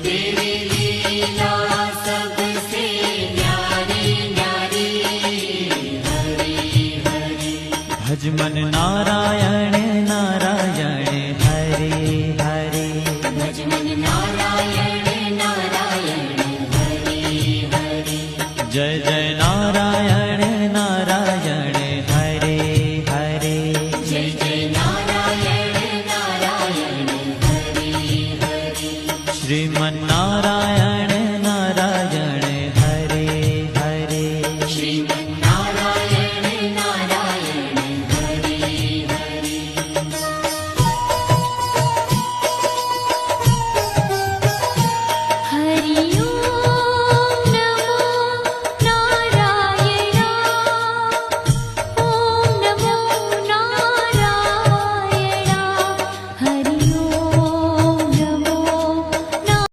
तेरी लीला सबसे न्यारी न्यारी, हरि हरि। भज मन नारायण नारायण हरे हरे, भज मन नारायण नारायण हरि हरि। जय जय नारायण नारायण हरे हरे, जय जय नारायण नारायण हरि हरि। श्रीमन्नारायण